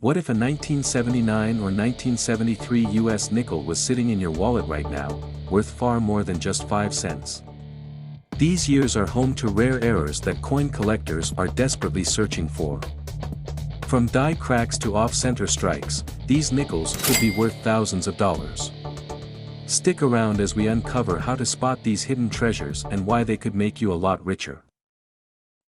What if a 1979 or 1973 US nickel was sitting in your wallet right now, worth far more than just 5 cents? These years are home to rare errors that coin collectors are desperately searching for. From die cracks to off-center strikes, these nickels could be worth thousands of dollars. Stick around as we uncover how to spot these hidden treasures and why they could make you a lot richer.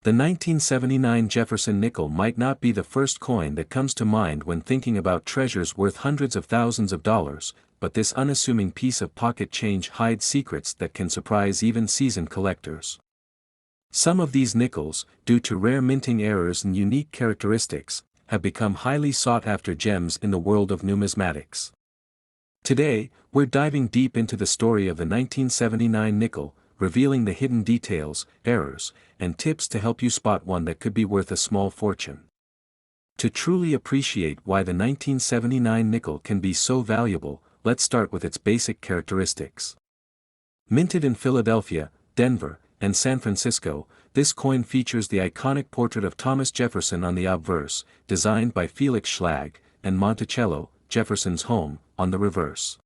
The 1979 Jefferson nickel might not be the first coin that comes to mind when thinking about treasures worth hundreds of thousands of dollars, but this unassuming piece of pocket change hides secrets that can surprise even seasoned collectors. Some of these nickels, due to rare minting errors and unique characteristics, have become highly sought-after gems in the world of numismatics. Today, we're diving deep into the story of the 1979 nickel, revealing the hidden details, errors, and tips to help you spot one that could be worth a small fortune. To truly appreciate why the 1979 nickel can be so valuable, let's start with its basic characteristics. Minted in Philadelphia, Denver, and San Francisco, this coin features the iconic portrait of Thomas Jefferson on the obverse, designed by Felix Schlag, and Monticello, Jefferson's home, on the reverse.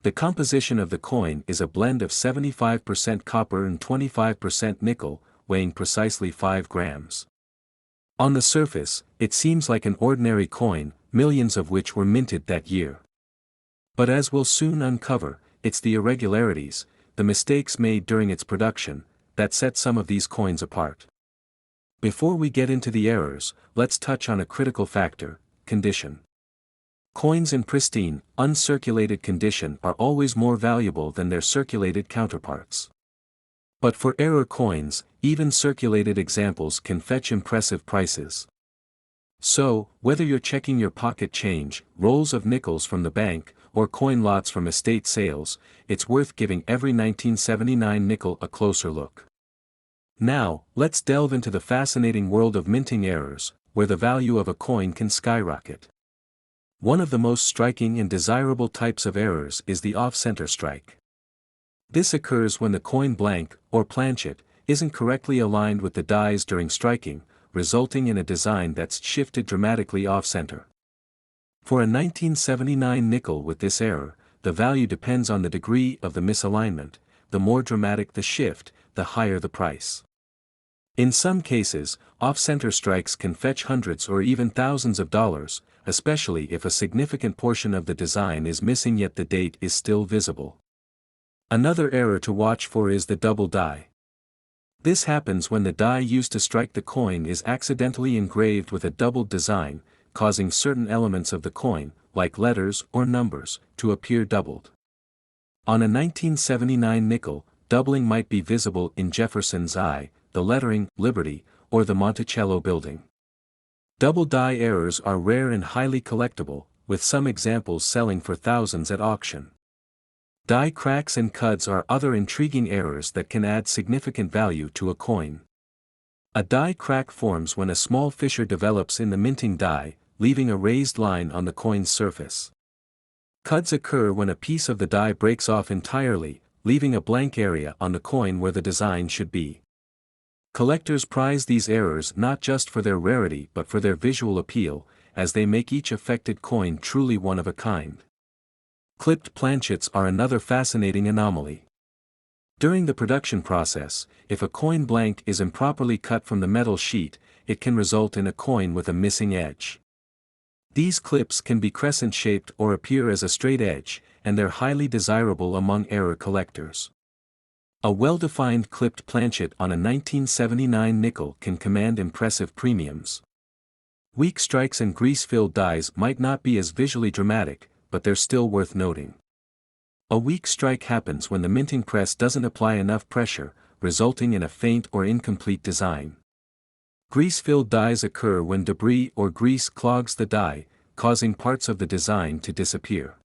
The composition of the coin is a blend of 75% copper and 25% nickel, weighing precisely 5 grams. On the surface, it seems like an ordinary coin, millions of which were minted that year. But as we'll soon uncover, it's the irregularities, the mistakes made during its production, that set some of these coins apart. Before we get into the errors, let's touch on a critical factor: condition. Coins in pristine, uncirculated condition are always more valuable than their circulated counterparts. But for error coins, even circulated examples can fetch impressive prices. So, whether you're checking your pocket change, rolls of nickels from the bank, or coin lots from estate sales, it's worth giving every 1979 nickel a closer look. Now, let's delve into the fascinating world of minting errors, where the value of a coin can skyrocket. One of the most striking and desirable types of errors is the off-center strike. This occurs when the coin blank, or planchet, isn't correctly aligned with the dies during striking, resulting in a design that's shifted dramatically off-center. For a 1979 nickel with this error, the value depends on the degree of the misalignment. The more dramatic the shift, the higher the price. In some cases, off-center strikes can fetch hundreds or even thousands of dollars, especially if a significant portion of the design is missing yet the date is still visible. Another error to watch for is the double die. This happens when the die used to strike the coin is accidentally engraved with a doubled design, causing certain elements of the coin, like letters or numbers, to appear doubled. On a 1979 nickel, doubling might be visible in Jefferson's eye, the lettering, Liberty, or the Monticello building. Double die errors are rare and highly collectible, with some examples selling for thousands at auction. Die cracks and cuds are other intriguing errors that can add significant value to a coin. A die crack forms when a small fissure develops in the minting die, leaving a raised line on the coin's surface. Cuds occur when a piece of the die breaks off entirely, leaving a blank area on the coin where the design should be. Collectors prize these errors not just for their rarity but for their visual appeal, as they make each affected coin truly one of a kind. Clipped planchets are another fascinating anomaly. During the production process, if a coin blank is improperly cut from the metal sheet, it can result in a coin with a missing edge. These clips can be crescent-shaped or appear as a straight edge, and they're highly desirable among error collectors. A well-defined clipped planchet on a 1979 nickel can command impressive premiums. Weak strikes and grease-filled dies might not be as visually dramatic, but they're still worth noting. A weak strike happens when the minting press doesn't apply enough pressure, resulting in a faint or incomplete design. Grease-filled dies occur when debris or grease clogs the die, causing parts of the design to disappear.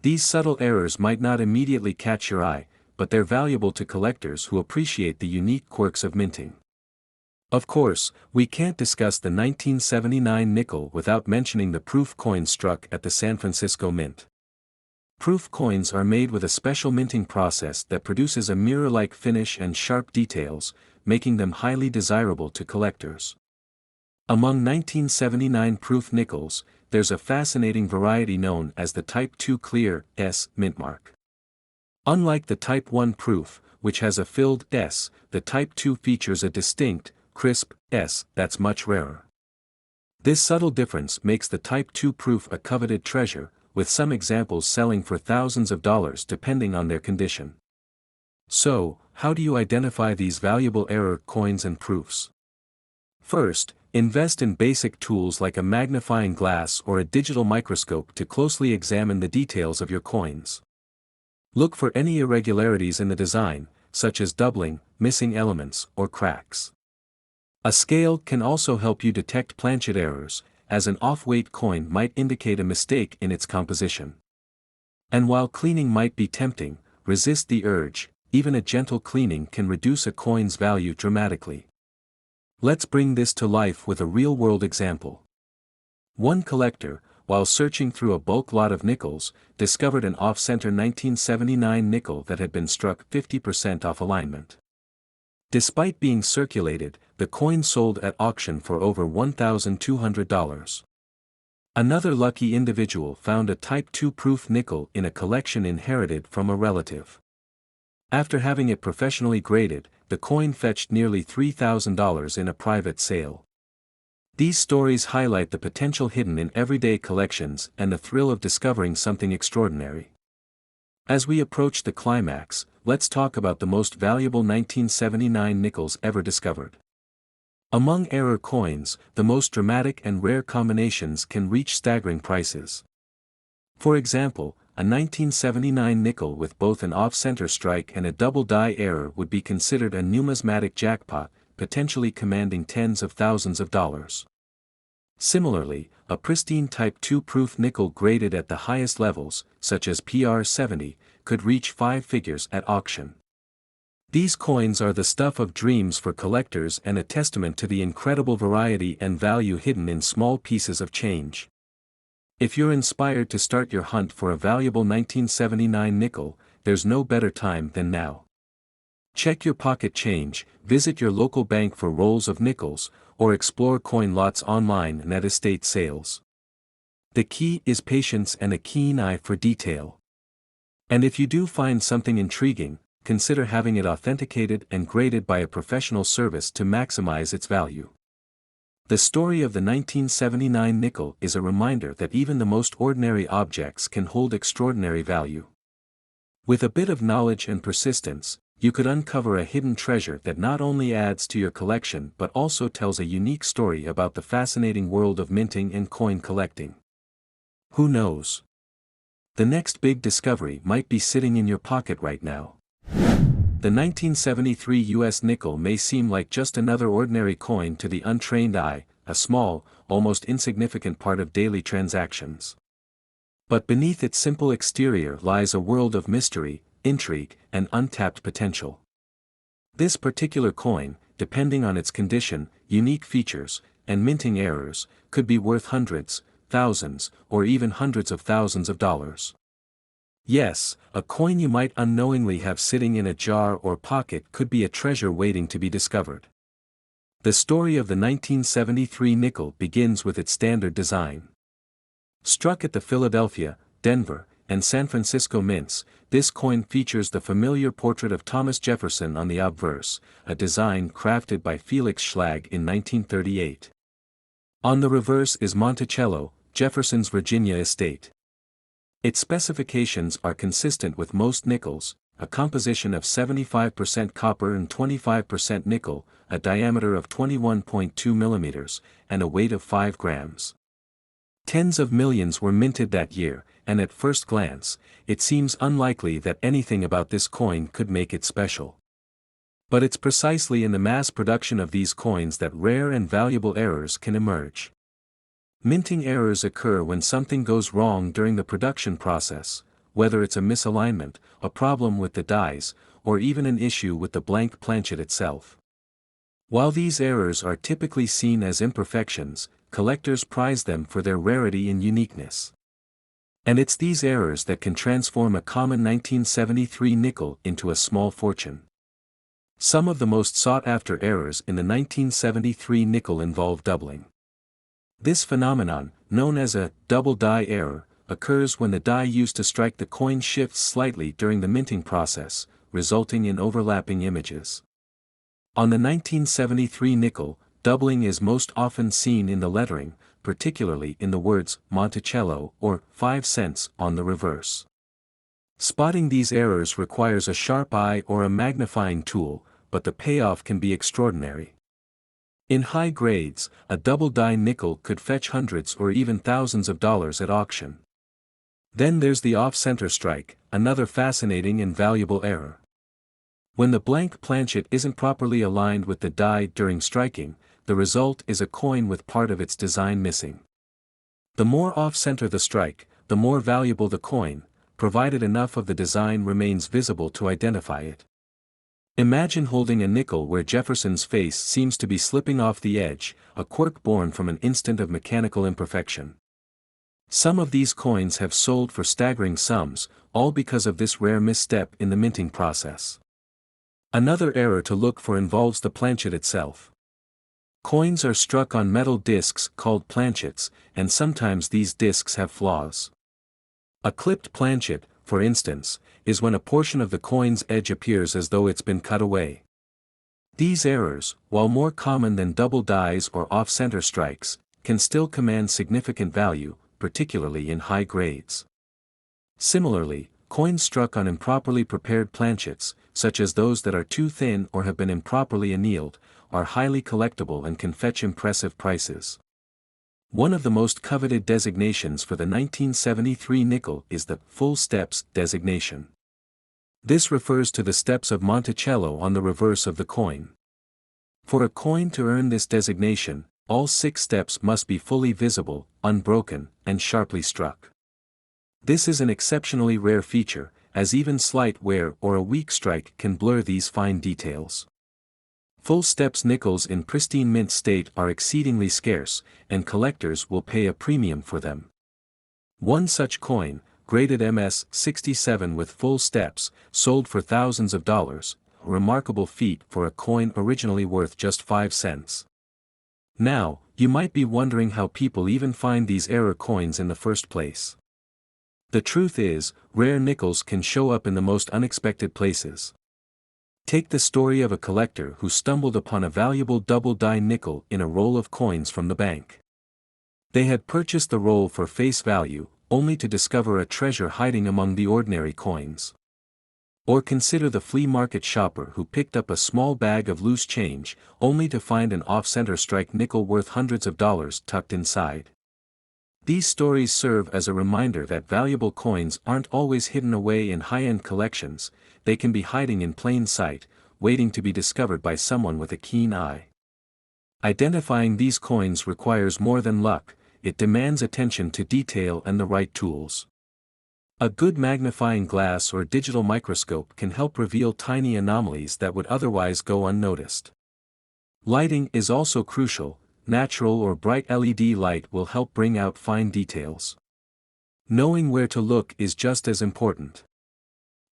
These subtle errors might not immediately catch your eye, but they're valuable to collectors who appreciate the unique quirks of minting. Of course, we can't discuss the 1979 nickel without mentioning the proof coin struck at the San Francisco Mint. Proof coins are made with a special minting process that produces a mirror-like finish and sharp details, making them highly desirable to collectors. Among 1979 proof nickels, there's a fascinating variety known as the Type 2 Clear S mint mark. Unlike the Type 1 proof, which has a filled S, the Type 2 features a distinct, crisp S that's much rarer. This subtle difference makes the Type 2 proof a coveted treasure, with some examples selling for thousands of dollars depending on their condition. So, how do you identify these valuable error coins and proofs? First, invest in basic tools like a magnifying glass or a digital microscope to closely examine the details of your coins. Look for any irregularities in the design, such as doubling, missing elements, or cracks. A scale can also help you detect planchet errors, as an off-weight coin might indicate a mistake in its composition. And while cleaning might be tempting, resist the urge. Even a gentle cleaning can reduce a coin's value dramatically. Let's bring this to life with a real-world example. One collector, while searching through a bulk lot of nickels, discovered an off-center 1979 nickel that had been struck 50% off alignment. Despite being circulated, the coin sold at auction for over $1,200. Another lucky individual found a Type 2 proof nickel in a collection inherited from a relative. After having it professionally graded, the coin fetched nearly $3,000 in a private sale. These stories highlight the potential hidden in everyday collections and the thrill of discovering something extraordinary. As we approach the climax, let's talk about the most valuable 1979 nickels ever discovered. Among error coins, the most dramatic and rare combinations can reach staggering prices. For example, a 1979 nickel with both an off-center strike and a double die error would be considered a numismatic jackpot, potentially commanding tens of thousands of dollars. Similarly, a pristine Type 2 proof nickel graded at the highest levels, such as PR70, could reach 5 figures at auction. These coins are the stuff of dreams for collectors and a testament to the incredible variety and value hidden in small pieces of change. If you're inspired to start your hunt for a valuable 1979 nickel, there's no better time than now. Check your pocket change, visit your local bank for rolls of nickels, or explore coin lots online and at estate sales. The key is patience and a keen eye for detail. And if you do find something intriguing, consider having it authenticated and graded by a professional service to maximize its value. The story of the 1979 nickel is a reminder that even the most ordinary objects can hold extraordinary value. With a bit of knowledge and persistence, you could uncover a hidden treasure that not only adds to your collection but also tells a unique story about the fascinating world of minting and coin collecting. Who knows? The next big discovery might be sitting in your pocket right now. The 1973 US nickel may seem like just another ordinary coin to the untrained eye, a small, almost insignificant part of daily transactions. But beneath its simple exterior lies a world of mystery, intrigue, and untapped potential. This particular coin, depending on its condition, unique features, and minting errors, could be worth hundreds, thousands, or even hundreds of thousands of dollars. Yes, a coin you might unknowingly have sitting in a jar or pocket could be a treasure waiting to be discovered. The story of the 1973 nickel begins with its standard design. Struck at the Philadelphia, Denver, and San Francisco mints, this coin features the familiar portrait of Thomas Jefferson on the obverse, a design crafted by Felix Schlag in 1938. On the reverse is Monticello, Jefferson's Virginia estate. Its specifications are consistent with most nickels, a composition of 75% copper and 25% nickel, a diameter of 21.2 mm, and a weight of 5 grams. Tens of millions were minted that year, and at first glance, it seems unlikely that anything about this coin could make it special. But it's precisely in the mass production of these coins that rare and valuable errors can emerge. Minting errors occur when something goes wrong during the production process, whether it's a misalignment, a problem with the dies, or even an issue with the blank planchet itself. While these errors are typically seen as imperfections, collectors prize them for their rarity and uniqueness. And it's these errors that can transform a common 1973 nickel into a small fortune. Some of the most sought-after errors in the 1973 nickel involve doubling. This phenomenon, known as a double die error, occurs when the die used to strike the coin shifts slightly during the minting process, resulting in overlapping images. On the 1973 nickel, doubling is most often seen in the lettering, particularly in the words Monticello or 5 cents on the reverse. Spotting these errors requires a sharp eye or a magnifying tool, but the payoff can be extraordinary. In high grades, a double die nickel could fetch hundreds or even thousands of dollars at auction. Then there's the off-center strike, another fascinating and valuable error. When the blank planchet isn't properly aligned with the die during striking, the result is a coin with part of its design missing. The more off-center the strike, the more valuable the coin, provided enough of the design remains visible to identify it. Imagine holding a nickel where Jefferson's face seems to be slipping off the edge, a quirk born from an instant of mechanical imperfection. Some of these coins have sold for staggering sums, all because of this rare misstep in the minting process. Another error to look for involves the planchet itself. Coins are struck on metal discs called planchets, and sometimes these discs have flaws. A clipped planchet, for instance, is when a portion of the coin's edge appears as though it's been cut away. These errors, while more common than double dies or off-center strikes, can still command significant value, particularly in high grades. Similarly, coins struck on improperly prepared planchets, such as those that are too thin or have been improperly annealed, are highly collectible and can fetch impressive prices. One of the most coveted designations for the 1973 nickel is the full steps designation. This refers to the steps of Monticello on the reverse of the coin. For a coin to earn this designation, all 6 steps must be fully visible, unbroken, and sharply struck. This is an exceptionally rare feature, as even slight wear or a weak strike can blur these fine details. Full steps nickels in pristine mint state are exceedingly scarce, and collectors will pay a premium for them. One such coin, graded MS-67 with full steps, sold for thousands of dollars, a remarkable feat for a coin originally worth just 5 cents. Now, you might be wondering how people even find these error coins in the first place. The truth is, rare nickels can show up in the most unexpected places. Take the story of a collector who stumbled upon a valuable double die nickel in a roll of coins from the bank. They had purchased the roll for face value, only to discover a treasure hiding among the ordinary coins. Or consider the flea market shopper who picked up a small bag of loose change, only to find an off-center strike nickel worth hundreds of dollars tucked inside. These stories serve as a reminder that valuable coins aren't always hidden away in high-end collections, they can be hiding in plain sight, waiting to be discovered by someone with a keen eye. Identifying these coins requires more than luck, it demands attention to detail and the right tools. A good magnifying glass or digital microscope can help reveal tiny anomalies that would otherwise go unnoticed. Lighting is also crucial. Natural or bright LED light will help bring out fine details. Knowing where to look is just as important.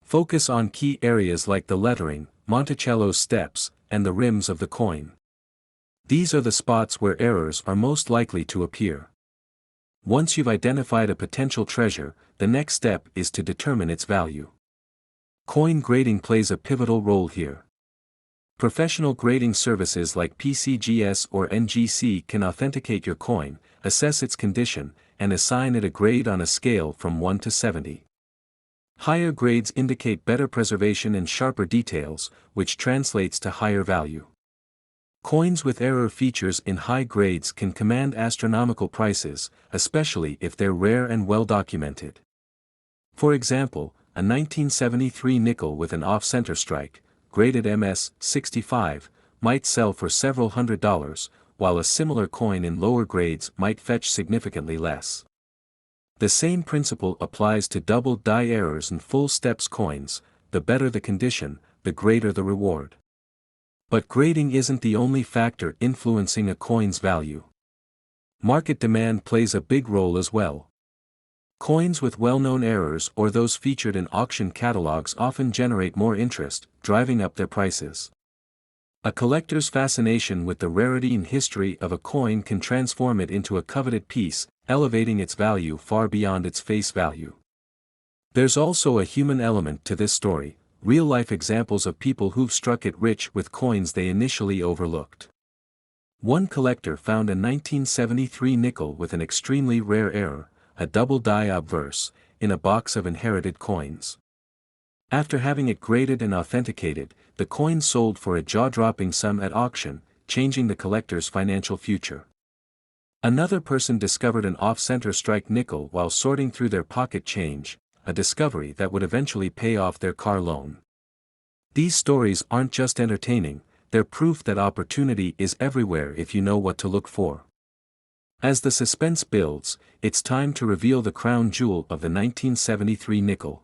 Focus on key areas like the lettering, Monticello's steps, and the rims of the coin. These are the spots where errors are most likely to appear. Once you've identified a potential treasure, the next step is to determine its value. Coin grading plays a pivotal role here. Professional grading services like PCGS or NGC can authenticate your coin, assess its condition, and assign it a grade on a scale from 1 to 70. Higher grades indicate better preservation and sharper details, which translates to higher value. Coins with error features in high grades can command astronomical prices, especially if they're rare and well documented. For example, a 1973 nickel with an off-center strike, graded MS-65, might sell for several $100s, while a similar coin in lower grades might fetch significantly less. The same principle applies to double die errors and full steps coins, the better the condition, the greater the reward. But grading isn't the only factor influencing a coin's value. Market demand plays a big role as well. Coins with well-known errors or those featured in auction catalogs often generate more interest, driving up their prices. A collector's fascination with the rarity and history of a coin can transform it into a coveted piece, elevating its value far beyond its face value. There's also a human element to this story, real-life examples of people who've struck it rich with coins they initially overlooked. One collector found a 1973 nickel with an extremely rare error, a double die obverse, in a box of inherited coins. After having it graded and authenticated, the coin sold for a jaw-dropping sum at auction, changing the collector's financial future. Another person discovered an off-center strike nickel while sorting through their pocket change, a discovery that would eventually pay off their car loan. These stories aren't just entertaining, they're proof that opportunity is everywhere if you know what to look for. As the suspense builds, it's time to reveal the crown jewel of the 1973 nickel.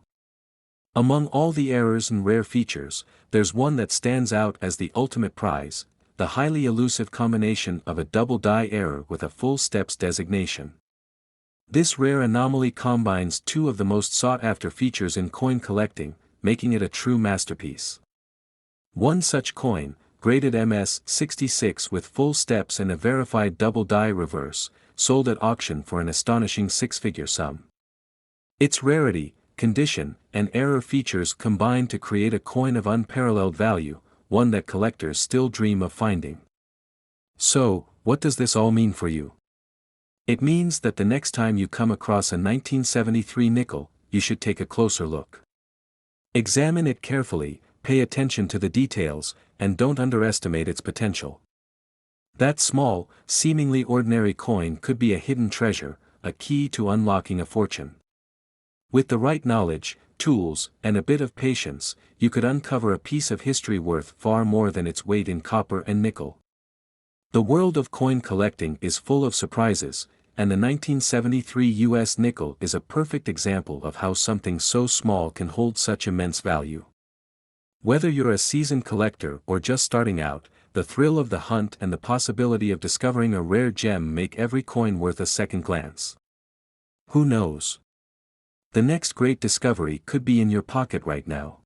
Among all the errors and rare features, there's one that stands out as the ultimate prize, the highly elusive combination of a double die error with a full steps designation. This rare anomaly combines two of the most sought-after features in coin collecting, making it a true masterpiece. One such coin, graded MS-66 with full steps and a verified double die reverse, sold at auction for an astonishing six-figure sum. Its rarity, condition, and error features combine to create a coin of unparalleled value, one that collectors still dream of finding. So, what does this all mean for you? It means that the next time you come across a 1973 nickel, you should take a closer look. Examine it carefully, pay attention to the details, and don't underestimate its potential. That small, seemingly ordinary coin could be a hidden treasure, a key to unlocking a fortune. With the right knowledge, tools, and a bit of patience, you could uncover a piece of history worth far more than its weight in copper and nickel. The world of coin collecting is full of surprises, and the 1973 US nickel is a perfect example of how something so small can hold such immense value. Whether you're a seasoned collector or just starting out, the thrill of the hunt and the possibility of discovering a rare gem make every coin worth a second glance. Who knows? The next great discovery could be in your pocket right now.